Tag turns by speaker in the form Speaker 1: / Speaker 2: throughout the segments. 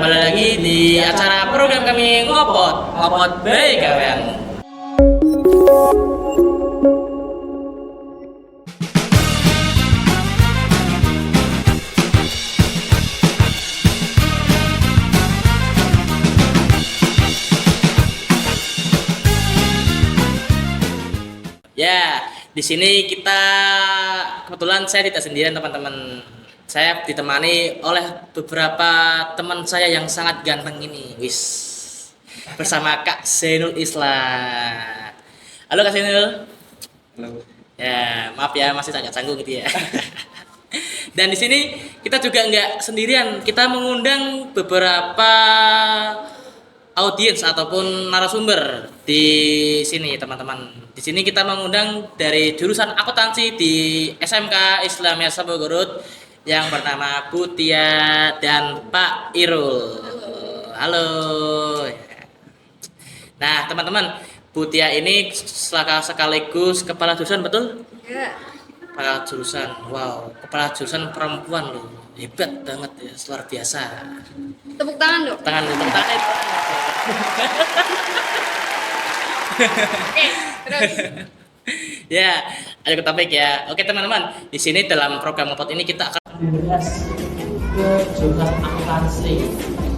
Speaker 1: kembali lagi di acara program kami Ngopot Baik Kawan. Ya, di sini kita kebetulan saya tidak sendirian teman-teman. Saya ditemani oleh beberapa teman saya yang sangat ganteng ini, bersama Kak Zainul Islam. Halo Kak Zainul.
Speaker 2: Halo.
Speaker 1: Ya, maaf ya masih agak canggung gitu ya. Dan di sini kita juga nggak sendirian. Kita mengundang beberapa audiens ataupun narasumber di sini teman-teman. Di sini kita mengundang dari jurusan akuntansi di SMK Islamia Sabogorod yang bernama Bu Tia dan Pak Irul. Halo. Nah teman-teman, Bu Tia ini sekaligus kepala jurusan, betul?
Speaker 3: Ya.
Speaker 1: Kepala jurusan, wow, kepala jurusan perempuan loh, hebat banget ya, luar biasa.
Speaker 3: Tepuk tangan dong.
Speaker 1: Tepuk tangan.
Speaker 3: Oke, terus.
Speaker 1: Ya, ada ke topik ya. Oke teman-teman, di sini dalam program Ngopot ini kita akan membahas ke jurusan akuntansi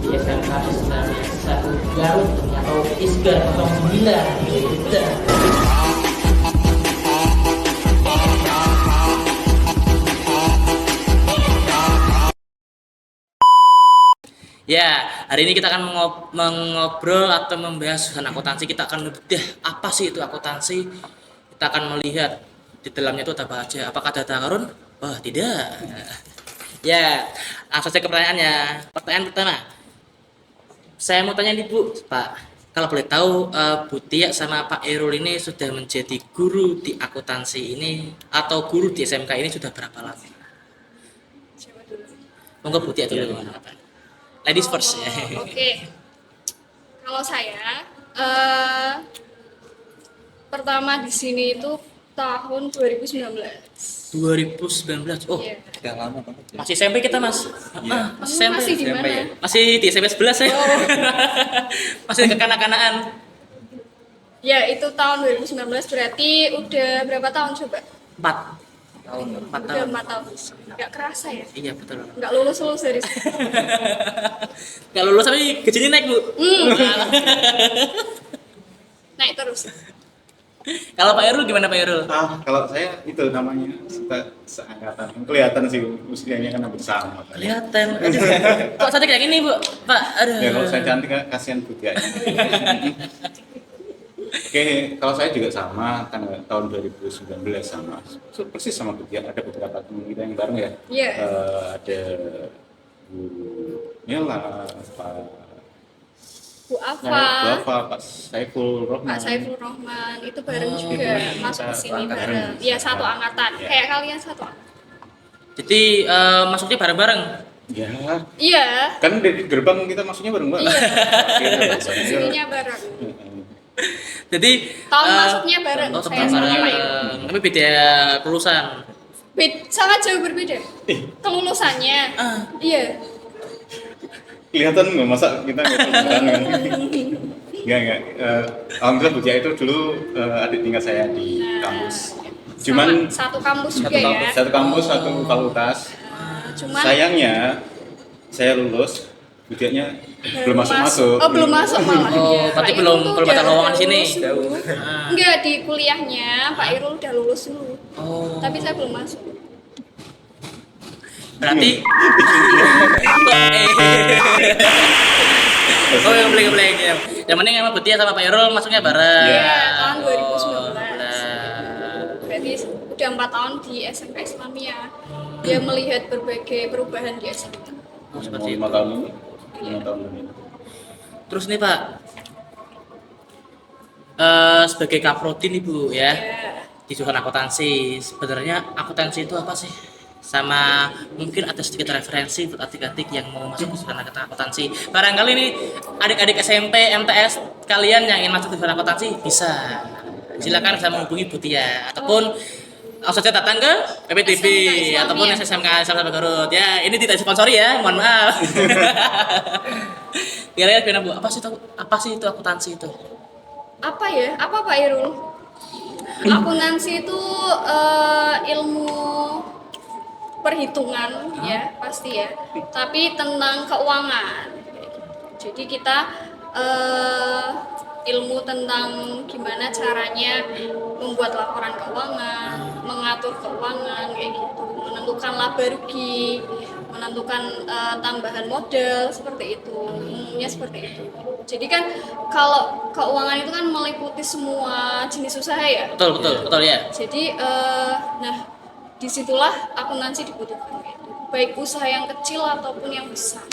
Speaker 1: di SMK Islamia 1 Garut atau ISGAR 09 gitu. Ya, hari ini kita akan mengobrol atau membahas jurusan akuntansi. Kita akan membedah apa sih itu akuntansi. Kita akan melihat di dalamnya itu apa aja. Apakah ada karun? Oh, tidak. Ya, langsung saja ke pertanyaannya. Pertanyaan pertama. Saya mau tanya nih Bu, Pak. Kalau boleh tahu, Bu Tia sama Pak Irul ini sudah menjadi guru di akuntansi ini atau guru di SMK ini sudah berapa lama?
Speaker 3: Siapa dulu?
Speaker 1: Monggo Bu Tia dulu. Ladies first ya.
Speaker 3: Oke. Kalau saya pertama di sini itu tahun 2019.
Speaker 1: 2019. Oh,
Speaker 3: Iya.
Speaker 2: Udah lama banget ya.
Speaker 1: masih SMP kita, Mas.
Speaker 2: Iya.
Speaker 1: Masih
Speaker 3: Kamu
Speaker 1: SMP.
Speaker 3: masih di
Speaker 2: SMP
Speaker 3: mana?
Speaker 2: ya?
Speaker 1: Masih di SMP 11 saya.
Speaker 3: Oh.
Speaker 1: Masih kekanak-kanakan.
Speaker 3: Ya, itu tahun 2019 berarti udah berapa tahun coba?
Speaker 1: 4 tahun.
Speaker 3: Udah 4 tahun. Nggak kerasa ya?
Speaker 1: Iya, betul.
Speaker 3: Nggak lulus dari situ.
Speaker 1: Kalau lulus tapi gajinya naik, Bu.
Speaker 3: Naik terus.
Speaker 1: Kalau Pak Irul gimana Pak Irul?
Speaker 2: Kalau saya itu namanya seangkatan. Kelihatan sih usianya kan hampir sama.
Speaker 1: Kelihatan. Aduh. Kok cantik kayak gini, Bu? Pak, aduh.
Speaker 2: Ya kalau saya cantik kasihan Budianya. Oke, kalau saya juga sama tahun 2019 sama. Persis sama Budia. Ada beberapa teman kita yang bareng ya.
Speaker 3: Iya.
Speaker 2: Ada Bu Mela, Pak
Speaker 3: Bu
Speaker 2: Bu
Speaker 3: Afa,
Speaker 2: Afa, Pak Saiful Rohman.
Speaker 3: Pak Saiful Rohman itu bareng
Speaker 1: Oh,
Speaker 3: juga
Speaker 2: itu
Speaker 3: masuk ke
Speaker 2: kita
Speaker 3: sini
Speaker 2: angkatan.
Speaker 3: bareng. Iya, satu angkatan.
Speaker 2: Iya.
Speaker 3: Kayak kalian satu angkatan.
Speaker 1: Jadi masuknya bareng-bareng.
Speaker 2: Ya,
Speaker 3: Iya.
Speaker 2: kan dari gerbang kita masuknya bareng-bareng.
Speaker 3: Iya. Sininya bareng.
Speaker 1: Jadi
Speaker 3: Tahun masuknya bareng.
Speaker 1: Oh,
Speaker 3: Saya
Speaker 1: tahun
Speaker 3: sama
Speaker 1: bareng.
Speaker 3: Pak Irul.
Speaker 1: Tapi beda kelulusan.
Speaker 3: Sangat jauh berbeda. Kelulusannya.
Speaker 1: Ah.
Speaker 3: Iya.
Speaker 2: Kelihatan nggak masa kita nggak kelihatan kan? Nggak. Alhamdulillah Bu Tia itu dulu adik tingkat saya di kampus. Cuman
Speaker 3: satu kampus juga ya.
Speaker 2: satu kampus, satu fakultas.
Speaker 3: Cuman
Speaker 2: Sayangnya saya lulus, Bu Tia-nya belum masuk.
Speaker 3: Oh, belum masuk malah.
Speaker 1: Oh,
Speaker 3: Iya,
Speaker 1: berarti
Speaker 3: Pak
Speaker 1: belum
Speaker 3: Irul tuh
Speaker 1: ada
Speaker 3: udah
Speaker 1: lowongan di sini.
Speaker 3: lulus dulu. Enggak, di kuliahnya Pak Irul udah lulus dulu.
Speaker 1: Oh.
Speaker 3: Tapi saya belum masuk.
Speaker 1: Berarti Oh, yang boleh. Yang penting sama Bu Tia sama Pak Irul masuknya bareng.
Speaker 3: Iya, tahun
Speaker 1: Oh,
Speaker 3: 2019.
Speaker 1: benar.
Speaker 3: Berarti udah 4 tahun di SMK Islamia. Dia melihat berbagai perubahan di SMK.
Speaker 1: Oh, seperti itu.
Speaker 2: 5 tahun ini. 5 tahun ini.
Speaker 1: Terus nih Pak, sebagai kaprodi nih Bu ya,
Speaker 3: Ya.
Speaker 1: di jurusan akuntansi, sebenarnya akuntansi itu apa sih? Sama mungkin ada sedikit referensi buat adik-adik yang mau masuk ke jurusan akuntansi. Barangkali nih adik-adik SMP, MTS kalian yang ingin masuk ke jurusan akuntansi bisa. Silakan bisa menghubungi Bu Tia ataupun langsung saja datang ke PPTB
Speaker 3: SMK Islamia.
Speaker 1: ataupun SMK Islamia Garut. Ya, ini tidak sponsori ya, mohon maaf. Kira-kira gimana Bu? Apa sih itu akuntansi itu?
Speaker 3: Apa ya? Apa Pak Irul? Akuntansi itu ilmu perhitungan ya pasti ya, tapi tentang keuangan. Jadi kita ilmu tentang gimana caranya membuat laporan keuangan, mengatur keuangan kayak gitu, menentukan laba rugi, menentukan tambahan modal seperti itu, umumnya seperti itu. Jadi kan kalau keuangan itu kan meliputi semua jenis usaha ya.
Speaker 1: Betul ya.
Speaker 3: Jadi nah disitulah akuntansi dibutuhkan gitu. Baik usaha yang kecil ataupun yang besar.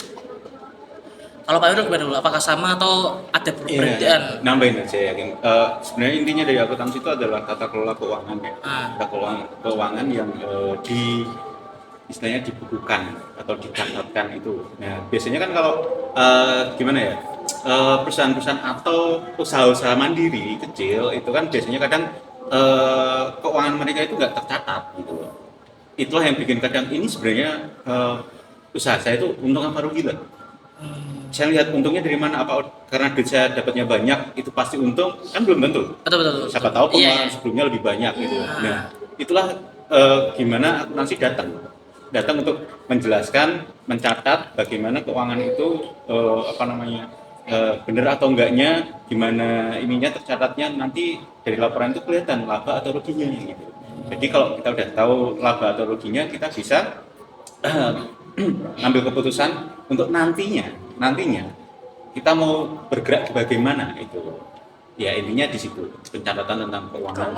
Speaker 1: Kalau Pak Wirul gimana dulu? Apakah sama atau ada perbedaan?
Speaker 2: Nambahin aja ya, Geng. Sebenarnya intinya dari akuntansi itu adalah tata kelola keuangan ya. Tata kelola keuangan yang istilahnya dibukukan atau dicatatkan itu. Nah, biasanya kan kalau gimana ya? Perusahaan-perusahaan atau usaha-usaha mandiri kecil itu kan biasanya kadang keuangan mereka itu nggak tercatat gitu. Itulah yang bikin kadang ini sebenarnya usaha saya itu untung apa rugi lah. Saya lihat untungnya dari mana, apa karena duit saya dapatnya banyak itu pasti untung, kan belum tentu.
Speaker 1: Betul.
Speaker 2: Siapa tahu pengeluaran
Speaker 1: Iya.
Speaker 2: sebelumnya lebih banyak gitu. Nah, itulah gimana akuntansi datang untuk menjelaskan, mencatat bagaimana keuangan itu benar atau enggaknya, gimana ininya tercatatnya, nanti dari laporan itu kelihatan laba atau ruginya gitu. Jadi kalau kita udah tahu laba atau ruginya, kita bisa ambil keputusan untuk nantinya kita mau bergerak bagaimana itu. Ya intinya di situ, pencatatan tentang keuangan.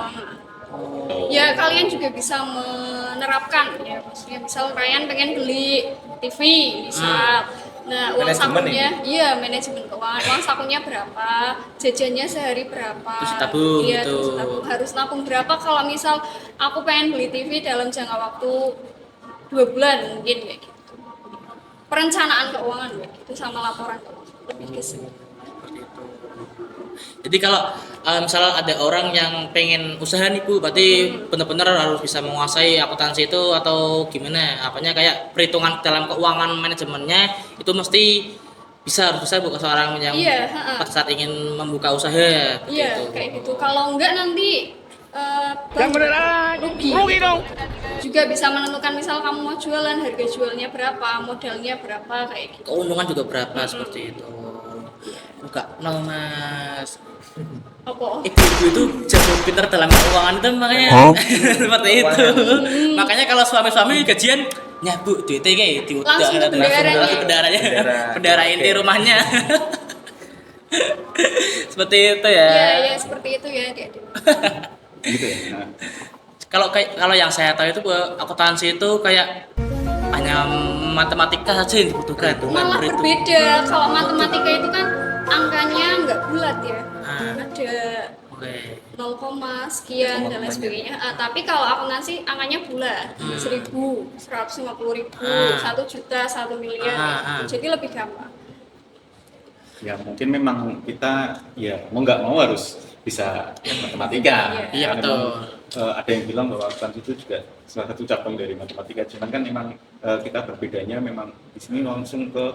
Speaker 3: Ya kalian juga bisa menerapkan ya, maksudnya misal kalian pengen beli TV misal. Nah, uang sakunya, iya manajemen keuangan, uang sakunya berapa, jajannya sehari berapa,
Speaker 1: Terus ditabung
Speaker 3: iya,
Speaker 1: gitu.
Speaker 3: terus ditabung, harus nabung berapa kalau misal aku pengen beli TV dalam jangka waktu 2 bulan mungkin kayak gitu. Perencanaan keuangan kayak gitu sama laporan keuangan lebih ke situ.
Speaker 1: Jadi kalau misalnya ada orang yang pengen usaha nih Bu, berarti benar-benar harus bisa menguasai akuntansi itu atau gimana? Apanya kayak perhitungan dalam keuangan manajemennya itu mesti harus bisa Bu ke seorang yang
Speaker 3: Iya,
Speaker 1: pada saat ingin membuka usaha.
Speaker 3: Iya,
Speaker 1: gitu.
Speaker 3: kayak gitu. Kalau enggak nanti rugi.
Speaker 4: Rugi dong.
Speaker 3: Juga bisa menentukan misal kamu mau jualan, harga jualnya berapa, modalnya berapa kayak gitu.
Speaker 1: Keuntungan juga berapa seperti itu. Buka nol Mas.
Speaker 3: Apa?
Speaker 1: Ibu-ibu itu jago pintar dalam keuangan itu makanya seperti itu. Makanya kalau suami-suami gajian nyabu duitnya kayak diudah
Speaker 3: Langsung ke bendaranya.
Speaker 1: bendara inti rumahnya. Seperti itu ya.
Speaker 3: Iya, seperti itu ya, Dek.
Speaker 2: Gitu ya. Nah,
Speaker 1: Kalau yang saya tahu itu akuntansi itu kayak hanya matematika saja yang dibutuhkan.
Speaker 3: Malah
Speaker 1: Berhitung.
Speaker 3: berbeda. Kalau matematika itu kan angkanya nggak bulat ya.
Speaker 1: Ah.
Speaker 3: Ada
Speaker 1: Oke.
Speaker 3: 0, sekian dan lain sebagainya. Tapi kalau akuntansi angkanya bulat, 1.000, 150.000, 1 juta, 1 miliar. Jadi lebih gampang.
Speaker 2: ya mungkin memang kita ya mau nggak mau harus bisa matematika.
Speaker 1: Iya,
Speaker 2: Karena
Speaker 1: betul.
Speaker 2: memang, ada yang bilang bahwa akuntansi itu juga salah satu cabang dari matematika. Cuman kan memang kita berbedanya memang di sini langsung ke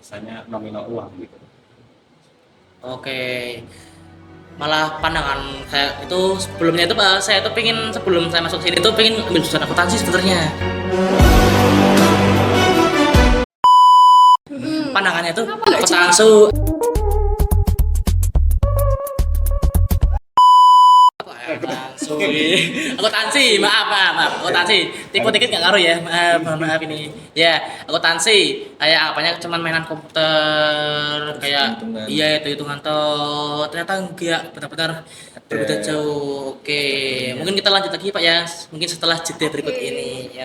Speaker 2: misalnya nominal uang gitu.
Speaker 1: Oke. Malah pandangan saya itu sebelumnya itu Pak, saya itu pengen sebelum saya masuk sini itu pengen ambil jurusan akuntansi sebenarnya. Pandangannya itu akuntansi. Akuntansi, maaf, akuntansi. Tipe-tipe nggak ngaruh ya, maaf ini. Ya, akuntansi kayak apanya cuman mainan komputer, kayak
Speaker 4: Hitungan.
Speaker 1: iya itu hitungan toh. Ternyata enggak, benar-benar berbeda jauh. Oke, mungkin kita lanjut lagi Pak ya, mungkin setelah jeda berikut ini. Ya.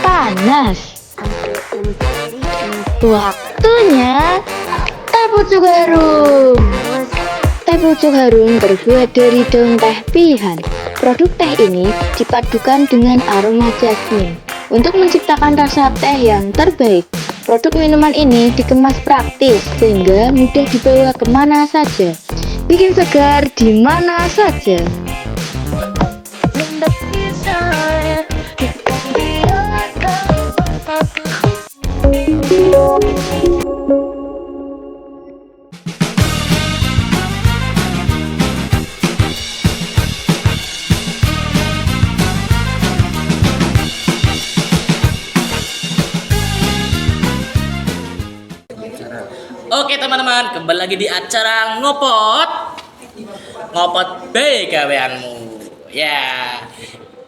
Speaker 5: Panas. Waktunya
Speaker 4: pucuk harum. Teh pucuk harum terbuat dari daun teh pilihan. Produk teh ini dipadukan dengan aroma jasmine untuk menciptakan rasa teh yang terbaik. Produk minuman ini dikemas praktis sehingga mudah dibawa kemana saja. Bikin segar di mana saja.
Speaker 1: Oke teman-teman, kembali lagi di acara ngopot BKW-anmu. Ya,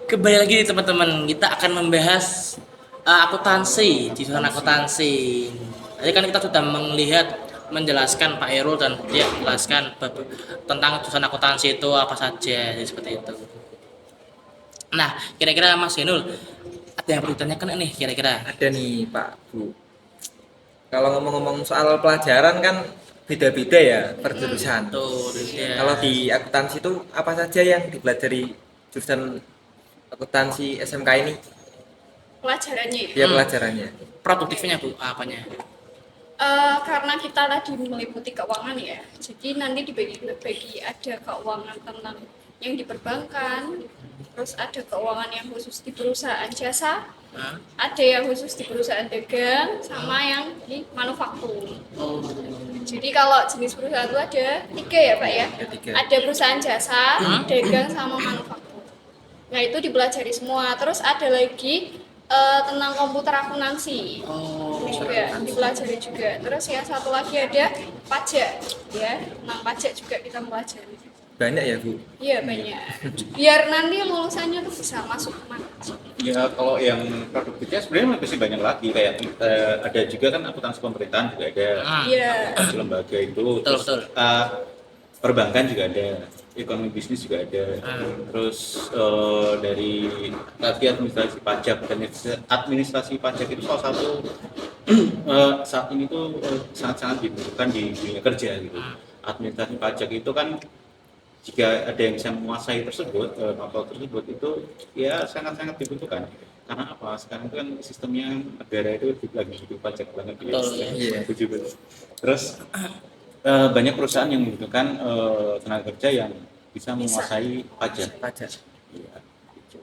Speaker 1: kembali lagi nih teman-teman, kita akan membahas akuntansi, jurusan akuntansi. Tadi kan kita sudah menjelaskan Pak Erul dan dia menjelaskan tentang jurusan akuntansi itu apa saja, jadi seperti itu. Nah, kira-kira Mas Genul ada yang perlu ditanyakan nih kira-kira?
Speaker 5: Ada nih Pak Bu. Kalau ngomong-ngomong soal pelajaran kan beda-beda ya per jurusan.
Speaker 1: Tuh, ya.
Speaker 5: Kalau di akuntansi itu apa saja yang dipelajari jurusan akuntansi SMK ini?
Speaker 3: Pelajarannya ya.
Speaker 5: Ya pelajarannya.
Speaker 1: Produktifnya Bu, apanya?
Speaker 3: Karena kita tadi meliputi keuangan ya, jadi nanti dibagi ada keuangan tentang yang di perbankan, terus ada keuangan yang khusus di perusahaan jasa, ada yang khusus di perusahaan dagang, sama yang di manufaktur.
Speaker 1: Oh.
Speaker 3: Jadi kalau jenis perusahaan itu ada 3 ya Pak ya,
Speaker 5: Ada 3.
Speaker 3: ada perusahaan jasa, dagang, sama manufaktur. Nah itu dipelajari semua, terus ada lagi tentang komputer akuntansi. Juga dipelajari juga. Terus yang satu lagi ada pajak ya, tentang pajak juga kita pelajari.
Speaker 5: Banyak ya Bu?
Speaker 3: Iya banyak. Biar nanti lulusannya tuh bisa masuk kemana?
Speaker 2: Ya kalau yang produktifnya sebenarnya masih banyak lagi kayak ada juga kan akuntansi pemerintahan juga ada,
Speaker 3: Iya.
Speaker 2: akuntansi lembaga itu, terus
Speaker 1: betul.
Speaker 2: perbankan juga ada, ekonomi bisnis juga ada, terus dari tadi administrasi pajak dan administrasi pajak itu salah satu saat ini tuh sangat-sangat dibutuhkan di dunia kerja gitu. Administrasi pajak itu kan jika ada yang bisa menguasai tersebut, know-how tersebut itu ya sangat-sangat dibutuhkan. Karena apa? Sekarang itu kan sistemnya negara itu lagi hidup pajak banget gitu.
Speaker 1: Betul,
Speaker 5: iya.
Speaker 2: Terus banyak perusahaan yang membutuhkan tenaga kerja yang bisa menguasai pajak.
Speaker 5: Pajak.
Speaker 2: Iya.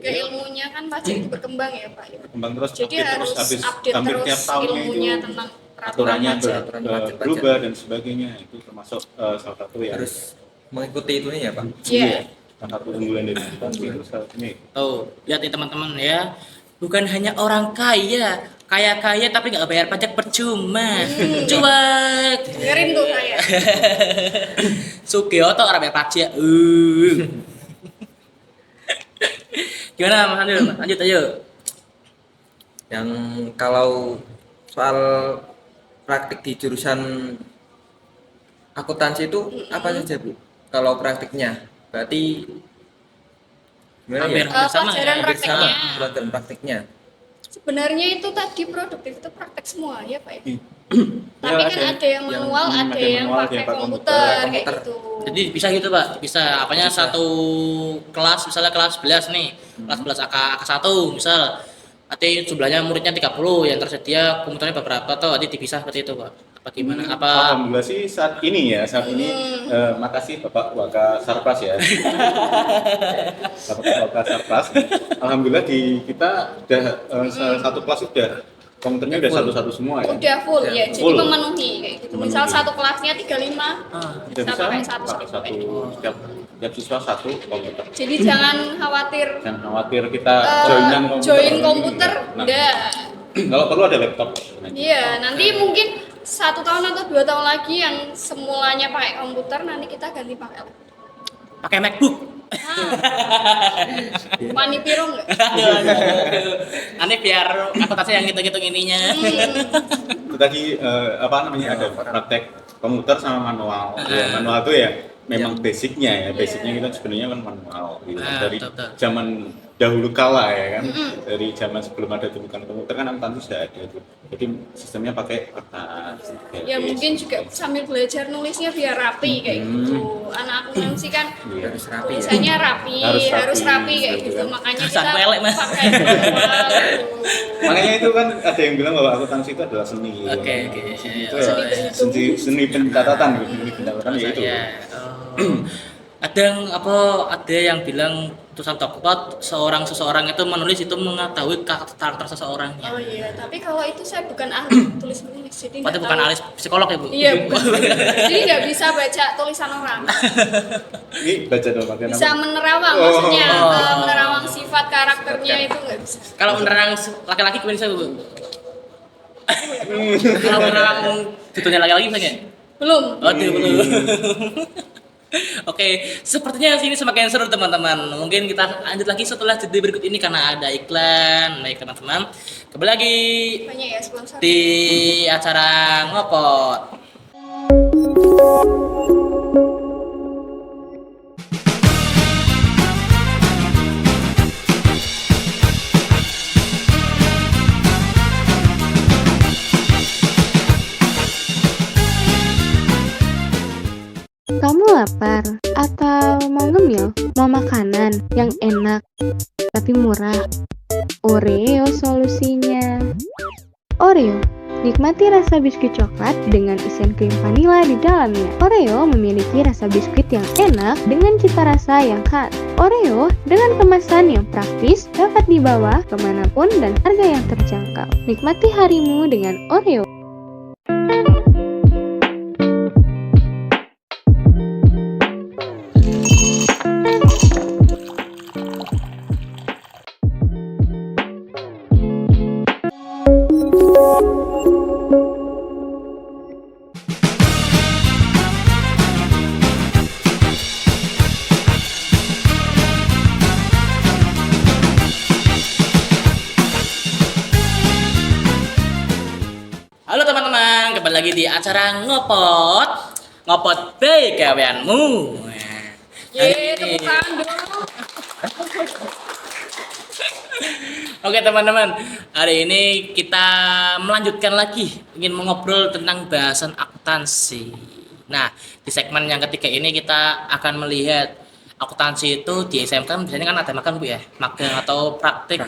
Speaker 3: Ke ilmunya kan pajak itu berkembang ya Pak.
Speaker 2: Kembang terus
Speaker 3: Jadi
Speaker 2: update
Speaker 3: harus
Speaker 2: terus
Speaker 3: update
Speaker 2: hampir
Speaker 3: terus
Speaker 2: tiap tahunnya
Speaker 3: ilmunya
Speaker 2: itu
Speaker 3: tentang
Speaker 2: aturannya
Speaker 5: aturan pajak.
Speaker 2: berubah dan sebagainya, itu termasuk salah satu yang
Speaker 5: Harus mengikuti itunya ya Pak.
Speaker 3: Iya.
Speaker 2: salah satu unggulan dari akuntansi itu salah ini.
Speaker 1: Tuh, lihat nih teman-teman ya. Bukan hanya orang kaya tapi nggak bayar pajak percuma. Cuek.
Speaker 3: Dengerin tuh saya.
Speaker 1: Sugioto orang bayar pajak. Gimana Mas Andil? Lanjut ayo.
Speaker 5: Yang kalau soal praktik di jurusan akuntansi itu apa saja Bu? Kalau praktiknya berarti gimana
Speaker 1: Hampir
Speaker 5: ya?
Speaker 1: sama ya.
Speaker 3: Pelajaran
Speaker 5: Hampir sama
Speaker 3: prakteknya.
Speaker 5: pelajaran praktiknya.
Speaker 3: Sebenarnya itu tadi produktif itu praktek semua ya Pak ya.
Speaker 2: Ya,
Speaker 3: Tapi kan ada yang manual, ada yang
Speaker 2: manual,
Speaker 3: pakai
Speaker 2: ada yang pakai
Speaker 3: komputer kayak
Speaker 5: komputer.
Speaker 3: gitu.
Speaker 1: Jadi bisa gitu Pak, bisa apanya satu kelas, misalnya kelas 11 nih, kelas 11 AK1 misal, nanti jumlahnya muridnya 30, yang tersedia komputernya beberapa tuh, nanti dipisah seperti itu Pak. Apa gimana? Apa
Speaker 2: Alhamdulillah sih saat ini makasih Bapak Waka Sarpras ya. Bapak Waka Sarpras. Alhamdulillah di kita udah satu kelas udah komputernya udah satu-satu semua ya.
Speaker 3: Udah full ya, jadi
Speaker 2: Full.
Speaker 3: memenuhi kayak gitu. Misal
Speaker 2: Memenuhi.
Speaker 3: satu kelasnya 35,
Speaker 2: Udah
Speaker 3: kita pakai satu
Speaker 2: pakai
Speaker 3: sampai.
Speaker 2: setiap siswa satu komputer.
Speaker 3: Jadi jangan khawatir
Speaker 2: Jangan khawatir kita joinan komputer.
Speaker 3: join komputer,
Speaker 2: Nah,
Speaker 3: udah.
Speaker 2: kalau perlu ada laptop.
Speaker 3: Iya, nanti mungkin 1 tahun atau 2 tahun lagi yang semulanya pakai komputer, nanti kita ganti pakai laptop.
Speaker 1: pakai MacBook?
Speaker 3: Wani piro nggak?
Speaker 1: Nanti biar akuntansi yang gitu-gitu ininya.
Speaker 2: Itu tadi apa namanya ada praktek komputer sama manual. Ya, manual itu ya memang basicnya ya, basicnya kita sebenarnya kan manual gitu. Dari
Speaker 1: betul.
Speaker 2: zaman dahulu kala ya kan, dari zaman sebelum ada temukan komputer kan akuntansi sudah ada tuh. Jadi sistemnya pakai kertas.
Speaker 3: Ya mungkin juga sambil belajar nulisnya biar rapi kayak gitu. Anak akuntansi kan
Speaker 2: Iya.
Speaker 5: Harus rapi ya.
Speaker 3: tulisannya rapi, harus rapi kayak
Speaker 2: gitu
Speaker 3: gitu.
Speaker 2: kan.
Speaker 3: Makanya
Speaker 1: Tulisan
Speaker 3: kita
Speaker 1: pelek, Mas.
Speaker 3: pakai manual gitu.
Speaker 2: Makanya itu kan ada yang bilang bahwa akuntansi itu adalah seni.
Speaker 1: Oke, oke.
Speaker 2: Itu ya, seni pencatatan gitu. Seni pencatatan ya itu.
Speaker 1: Ya. Ada yang bilang tulisan Tokpot seseorang itu menulis itu mengetahui karakter seseorangnya.
Speaker 3: Oh iya, tapi kalau itu saya bukan ahli tulis menulis, jadi
Speaker 1: Berarti
Speaker 3: nggak
Speaker 1: bukan
Speaker 3: tahu.
Speaker 1: ahli psikolog ya, Bu?
Speaker 3: Iya, bukan. Jadi nggak bisa baca tulisan orang.
Speaker 2: Ini baca dong bagian
Speaker 3: Bisa
Speaker 2: apa?
Speaker 3: menerawang,
Speaker 2: Oh.
Speaker 3: maksudnya menerawang sifat karakternya itu nggak bisa.
Speaker 1: Kalau menerang laki-laki gimana bisa, Bu? Kalau menerang judulnya laki-laki bisa nggak?
Speaker 3: Belum.
Speaker 1: Oh, belum. Oke, sepertinya sini semakin seru teman-teman. Mungkin kita lanjut lagi setelah jeda berikut ini karena ada iklan. Baik teman-teman, kembali lagi
Speaker 3: Banyak ya sponsor.
Speaker 1: di acara Ngopot.
Speaker 4: Kamu lapar atau mau ngemil? Mau makanan yang enak tapi murah? Oreo solusinya. Oreo, nikmati rasa biskuit coklat dengan isian krim vanila di dalamnya. Oreo memiliki rasa biskuit yang enak dengan cita rasa yang khas. Oreo dengan kemasan yang praktis dapat dibawa kemanapun dan harga yang terjangkau. Nikmati harimu dengan Oreo.
Speaker 1: Halo teman-teman, kembali lagi di acara Ngopot. Ngopot bae gaweanmu. Nah, hari
Speaker 3: Ye,
Speaker 1: ini-
Speaker 3: tepuk tangan dong.
Speaker 1: Oke teman-teman, hari ini kita melanjutkan lagi ingin mengobrol tentang bahasan akuntansi. Nah, di segmen yang ketiga ini kita akan melihat akuntansi itu di SMK kan biasanya kan ada magang, Bu ya, magang atau praktik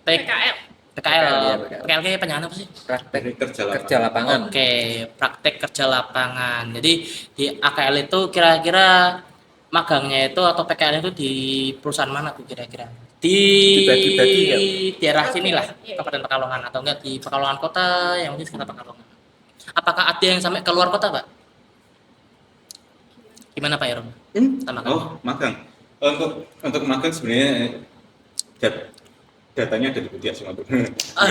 Speaker 3: PKL.
Speaker 1: PKL,
Speaker 5: ya,
Speaker 1: PKL kayak penyanyi apa sih?
Speaker 5: Praktek
Speaker 2: Kerja
Speaker 5: kerja lapangan.
Speaker 1: Oke, praktek kerja lapangan. Jadi di AKL itu kira-kira magangnya itu atau PKL itu di perusahaan mana tuh kira-kira? Di
Speaker 5: Dibagi-bagi ya?
Speaker 1: daerah sini lah,
Speaker 3: Iya.
Speaker 1: Kabupaten Pekalongan atau enggak di Pekalongan Kota yang mungkin sekitar Pekalongan. Apakah ada yang sampai keluar kota, Pak? Gimana Pak Yarum? Kita magang.
Speaker 2: Oh, magang. Untuk magang sebenarnya datanya ada di Budiak semua tuh.
Speaker 1: Ah.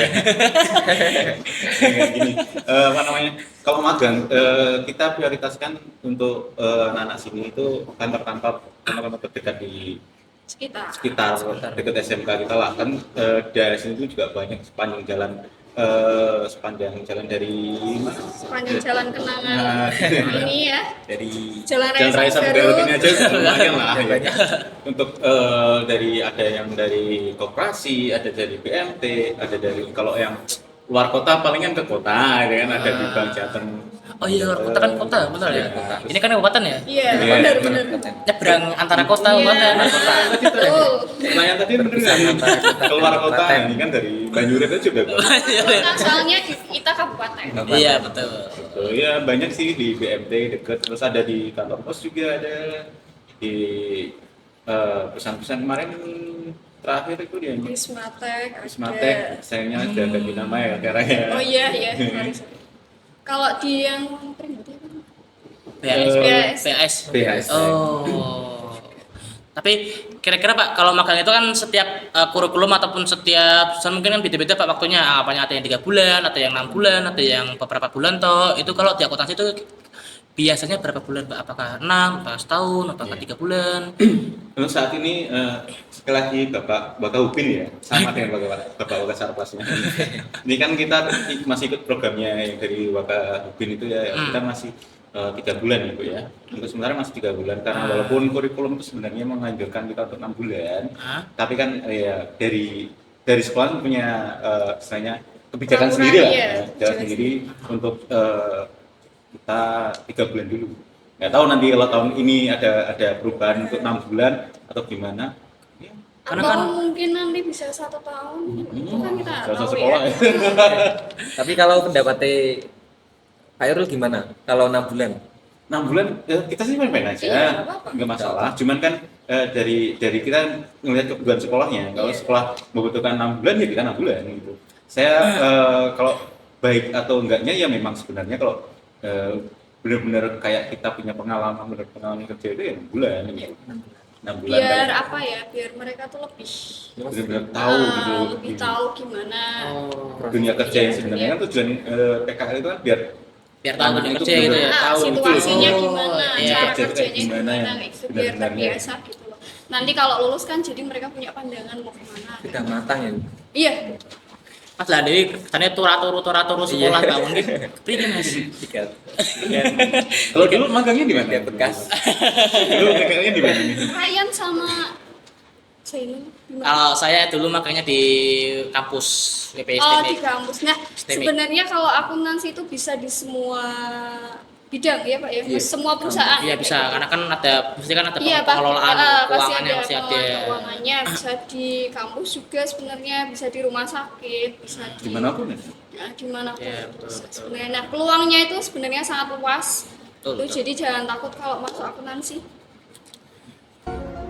Speaker 2: Gini, apa namanya? Kalau magang kita prioritaskan untuk anak-anak sini itu kantor-kantor terdekat di
Speaker 3: Sekitar.
Speaker 2: sekitar dekat SMK kita lah kan, dari sini tuh juga banyak sepanjang jalan dari
Speaker 3: Sepanjang jalan kenangan
Speaker 2: Nah,
Speaker 3: ini ya.
Speaker 2: dari
Speaker 3: Jalan Raya
Speaker 2: Raya
Speaker 3: Sampai
Speaker 2: Sampai
Speaker 3: Garut.
Speaker 2: ini aja lumayan lah ya.
Speaker 5: Banyak.
Speaker 2: Untuk dari ada yang dari koperasi, ada dari BMT, ada dari kalau yang luar kota palingan ke kota ya kan, ada di Bank Jateng.
Speaker 1: Oh iya, luar kota kan kota, benar ya.
Speaker 2: Iya.
Speaker 1: Ini kan kabupaten ya?
Speaker 3: Iya,
Speaker 2: Iya.
Speaker 3: benar-benar.
Speaker 1: Nyebrang antara kota kabupaten.
Speaker 3: Betul.
Speaker 2: Nanya tadi bener nggak nih? Keluar kota ini kan dari Banyurit aja juga.
Speaker 3: Kan soalnya kita kabupaten.
Speaker 1: Iya, betul.
Speaker 2: Oh iya, banyak sih di BMT deket, terus ada di kantor pos juga ada, di perusahaan-perusahaan kemarin terakhir itu dia
Speaker 3: Wismatek,
Speaker 2: Wismatek,
Speaker 3: ada.
Speaker 2: sayangnya ada ganti nama ya karena
Speaker 3: Oh iya, iya. Sorry. Kalau di yang berarti apa?
Speaker 1: BHS.
Speaker 3: BHS.
Speaker 2: BHS.
Speaker 1: Oh. Tapi kira-kira Pak, kalau magang itu kan setiap kurikulum ataupun setiap jurusan mungkin kan beda-beda Pak waktunya. Apanya ada yang 3 bulan, ada yang 6 bulan, ada yang beberapa bulan toh. Itu kalau di akuntansi itu biasanya berapa bulan Pak? Apakah 6, apakah setahun, apakah 3 bulan?
Speaker 2: Untuk saat ini sekali lagi Bapak Upin ya, sama dengan Bapak Waka Sarplasnya. Ini kan kita masih ikut programnya yang dari Waka Upin itu ya, kita masih 3 bulan Bu ya. Untuk sementara masih 3 bulan karena walaupun kurikulum itu sebenarnya menganjurkan kita untuk 6 bulan, tapi kan ya dari sekolah punya istilahnya kebijakan
Speaker 3: Peraturan,
Speaker 2: sendiri lah,
Speaker 3: iya,
Speaker 2: kebijakan sendiri untuk kita 3 bulan dulu. Nggak tahu nanti kalau tahun ini ada perubahan untuk 6 bulan atau gimana. Ya,
Speaker 1: Karena
Speaker 3: atau
Speaker 1: kan
Speaker 3: mungkin nanti bisa 1 tahun itu kan kita nggak
Speaker 2: selesai
Speaker 3: tahu
Speaker 2: sekolah
Speaker 3: ya.
Speaker 2: ya.
Speaker 5: Tapi kalau pendapatnya Pak Irul gimana? Kalau 6 bulan?
Speaker 2: 6 bulan kita sih main-main aja,
Speaker 3: Iya, nggak apa-apa.
Speaker 2: nggak masalah. Cuman kan dari kita ngelihat kebutuhan sekolahnya. Kalau
Speaker 3: Iya.
Speaker 2: sekolah membutuhkan 6 bulan ya kita 6 bulan gitu. Saya kalau baik atau enggaknya ya memang sebenarnya kalau benar-benar kayak kita punya pengalaman kerja itu ya 6 bulan gitu. 6 bulan
Speaker 3: Biar
Speaker 2: kayak
Speaker 3: apa ya, biar mereka tuh lebih
Speaker 2: benar-benar tahu gitu
Speaker 3: lebih tahu gimana
Speaker 2: dunia kerja yang
Speaker 3: Iya,
Speaker 2: sebenarnya
Speaker 3: iya.
Speaker 2: kan tujuan PKL itu kan biar
Speaker 1: tahu
Speaker 2: anak
Speaker 1: dunia
Speaker 2: itu
Speaker 1: kerja gitu ya.
Speaker 2: benar-benar tahu
Speaker 3: situasinya
Speaker 1: gitu.
Speaker 3: gimana,
Speaker 1: Iya.
Speaker 3: cara
Speaker 2: Kerja itu kayak
Speaker 3: kerjanya
Speaker 2: gimana
Speaker 3: gimana,
Speaker 2: ya,
Speaker 3: itu biar
Speaker 2: benar-benarnya.
Speaker 3: terbiasa gitu loh. Nanti kalau lulus kan jadi mereka punya pandangan mau kemana.
Speaker 5: Sudah matang ya?
Speaker 3: Iya,
Speaker 1: Mas lah Dewi kesannya turu sekolah
Speaker 5: Iya.
Speaker 1: tahun gitu. Ini Mas.
Speaker 5: Tiga.
Speaker 2: Kalau dulu magangnya di mana?
Speaker 5: Dia bekas.
Speaker 2: Dulu PKL-nya di mana?
Speaker 3: Ryan sama Zainul gimana?
Speaker 1: Kalau saya dulu makanya di kampus WPI
Speaker 3: Oh, di
Speaker 1: STMI.
Speaker 3: kampus. Nah,
Speaker 1: STMI.
Speaker 3: sebenarnya kalau akuntansi itu bisa di semua bidang ya, Pak ya.
Speaker 5: Iya.
Speaker 3: Semua perusahaan.
Speaker 1: Iya bisa, karena kan ada pasti kan ada
Speaker 3: Iya,
Speaker 1: pengelolaan
Speaker 3: pasti
Speaker 1: keuangannya
Speaker 3: ada
Speaker 1: masih ada.
Speaker 3: pengelolaan keuangannya, bisa di kampus juga sebenarnya, bisa di rumah sakit, bisa di
Speaker 2: Dimanapun ya?
Speaker 3: Nah, dimanapun
Speaker 1: Iya,
Speaker 3: itu
Speaker 1: betul,
Speaker 3: bisa
Speaker 1: betul.
Speaker 3: sebenarnya. Nah, peluangnya itu sebenarnya sangat luas.
Speaker 1: Betul,
Speaker 3: Tuh,
Speaker 1: betul.
Speaker 3: jadi jangan takut kalau masuk akuntansi.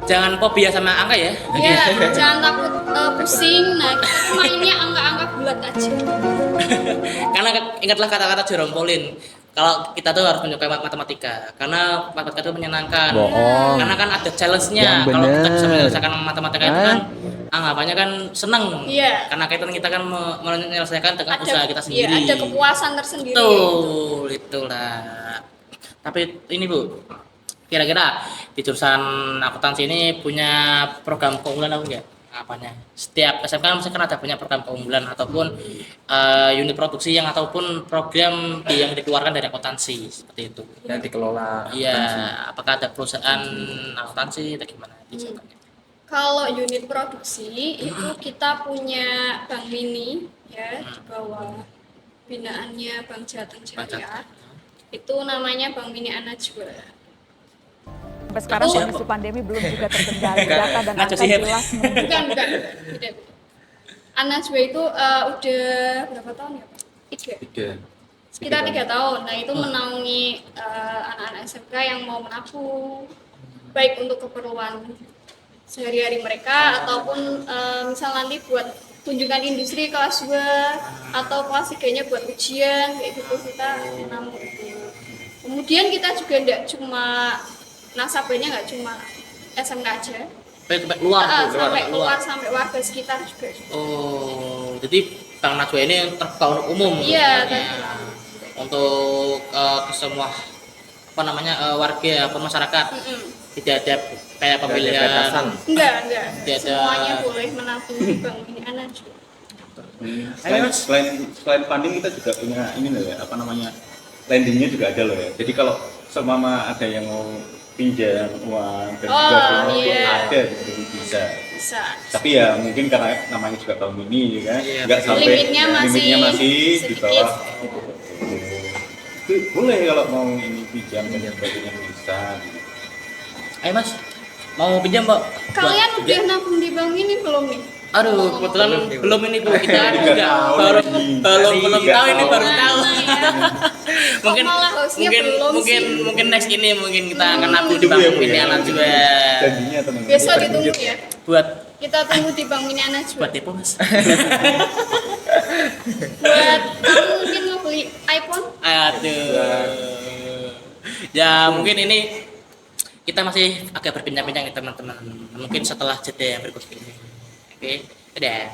Speaker 1: Jangan fobia sama angka ya.
Speaker 3: Ya, jangan takut pusing. Nah, kita mainnya angka-angka bulat aja.
Speaker 1: Karena ingatlah kata-kata Jerome Pauline. Kalau kita tuh harus menyukai matematika, karena matematika itu menyenangkan.
Speaker 6: Bohong.
Speaker 1: Karena kan ada challenge-nya.
Speaker 6: Yang
Speaker 1: Kalau kita
Speaker 6: bener.
Speaker 1: bisa menyelesaikan matematika itu
Speaker 6: Hah?
Speaker 1: kan anggapannya kan seneng.
Speaker 3: Iya.
Speaker 1: Karena kita kan menyelesaikan dengan usaha kita
Speaker 3: Iya,
Speaker 1: sendiri.
Speaker 3: ada kepuasan tersendiri.
Speaker 1: Betul, itulah. Tapi ini Bu, kira-kira di jurusan akuntansi ini punya program keunggulan apa enggak? Apanya? Setiap SMK kan ada punya program keunggulan ataupun unit produksi yang ataupun program yang dikeluarkan dari akuntansi seperti itu.
Speaker 5: Yang dikelola.
Speaker 1: Iya, apakah ada perusahaan akuntansi atau gimana?
Speaker 3: Kalau unit produksi itu kita punya bank mini ya di bawah binaannya Bank Jateng Jaya. Itu namanya Bank Mini Anajwa.
Speaker 7: Sampai sekarang
Speaker 1: Siapa?
Speaker 7: kondisi pandemi belum juga terkendali, data dan
Speaker 1: Ngaco
Speaker 7: angka
Speaker 1: sih, Hep.
Speaker 7: jelas
Speaker 3: Bukan. Beda. Anajwa itu udah berapa tahun ya Pak? 3. Sekitar 3 tahun. Nah itu menaungi anak-anak SMK yang mau menabung, baik untuk keperluan sehari-hari mereka ataupun misal nanti buat kunjungan industri kelas 2 atau kelas 3-nya buat ujian kayak gitu kita menabung. Kemudian kita juga tidak cuma nasabahnya nggak cuma SMK aja,
Speaker 1: Sampai luar, Bu,
Speaker 3: sampai keluar sampai warga sekitar juga.
Speaker 1: Oh, jadi Bank Najwa ini terbuka untuk umum.
Speaker 3: Iya,
Speaker 1: sebenarnya. Untuk ke semua apa namanya warga atau masyarakat. Tidak ada kayak pemilihan.
Speaker 5: batasan.
Speaker 3: Enggak.
Speaker 1: Tidak ada.
Speaker 3: Semuanya boleh menabung di Bank Mini Anajwa.
Speaker 2: Selain funding kita juga punya ini loh ya, apa namanya, lendingnya juga ada loh ya. Jadi kalau seumpama ada yang mau pinjam uang dan juga rumah itu
Speaker 3: iya.
Speaker 2: ada gitu, bisa.
Speaker 3: Bisa.
Speaker 2: Tapi ya mungkin karena namanya juga tahun ini kan,
Speaker 1: Iya,
Speaker 2: nggak sampai
Speaker 3: Limitnya masih
Speaker 2: di
Speaker 3: sedikit.
Speaker 2: bawah. Itu boleh kalau mau ini pinjam dan sebagainya bisa.
Speaker 1: Ayo Mas, mau pinjam Mbak?
Speaker 3: Kalian udah nabung di bank ini belum nih?
Speaker 1: Aduh, kebetulan belum ini Bu. Kita kan
Speaker 2: Tiga
Speaker 1: juga
Speaker 2: tahun
Speaker 1: baru
Speaker 2: lagi.
Speaker 1: belum
Speaker 2: Tiga
Speaker 1: tahu ini
Speaker 2: tahun.
Speaker 1: baru tahu. mungkin
Speaker 3: malah hostnya
Speaker 1: mungkin
Speaker 3: belum
Speaker 1: mungkin
Speaker 3: sih?
Speaker 1: mungkin next ini mungkin kita akan nabung di
Speaker 2: Tunggu
Speaker 1: Bank
Speaker 2: ya, Bu,
Speaker 1: Mini
Speaker 2: ya.
Speaker 1: Anajwa
Speaker 2: Janjinya teman-teman.
Speaker 3: Besok ditunggu ya.
Speaker 1: buat
Speaker 3: Kita tunggu di Bank Mini Anajwa.
Speaker 1: buat depo Mas.
Speaker 3: Buat kamu mungkin mau beli iPhone?
Speaker 1: Aduh. Ya mungkin ini kita masih agak berbincang-bincang ya teman-teman. Mungkin setelah jeda yang berikut ini. Oke, dadah.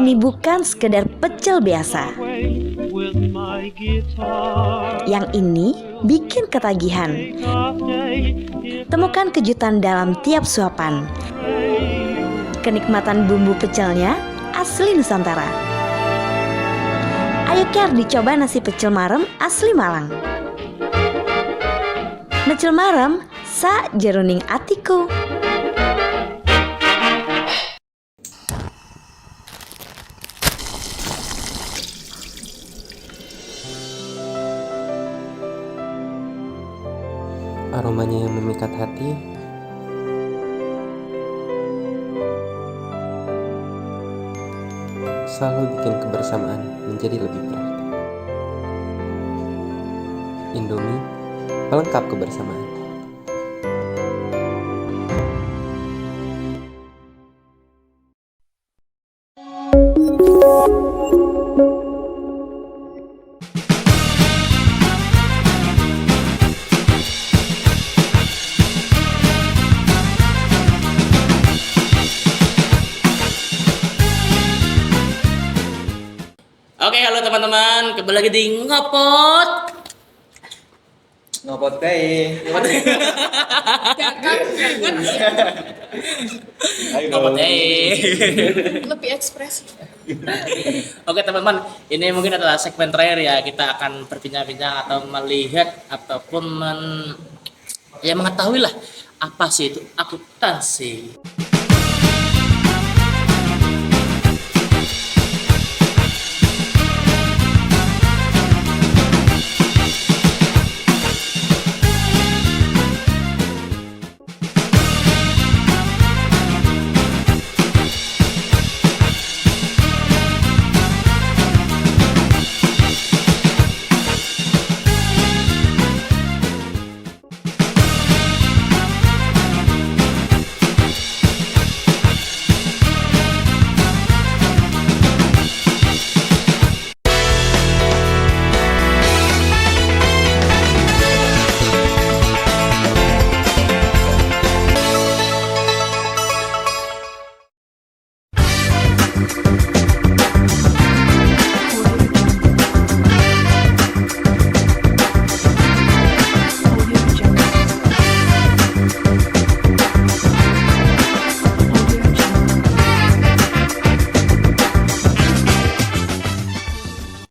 Speaker 6: ini bukan sekedar pecel biasa. Yang ini bikin ketagihan. Temukan kejutan dalam tiap suapan. Kenikmatan bumbu pecelnya asli Nusantara. Ayo Ker, dicoba nasi pecel marem asli Malang. Pecel marem sa jeruning atiku.
Speaker 8: Aromanya yang memikat hati, selalu bikin kebersamaan menjadi lebih berarti. Indomie, pelengkap kebersamaan.
Speaker 1: Oke, halo teman-teman, kembali lagi di Ngopot.
Speaker 5: Ngopot kae.
Speaker 1: Ngopot
Speaker 3: Lebih ekspresif.
Speaker 1: Oke teman-teman, ini mungkin adalah segmen terakhir ya. Kita akan berbincang-bincang atau melihat ataupun mengetahui lah apa sih itu akuntansi.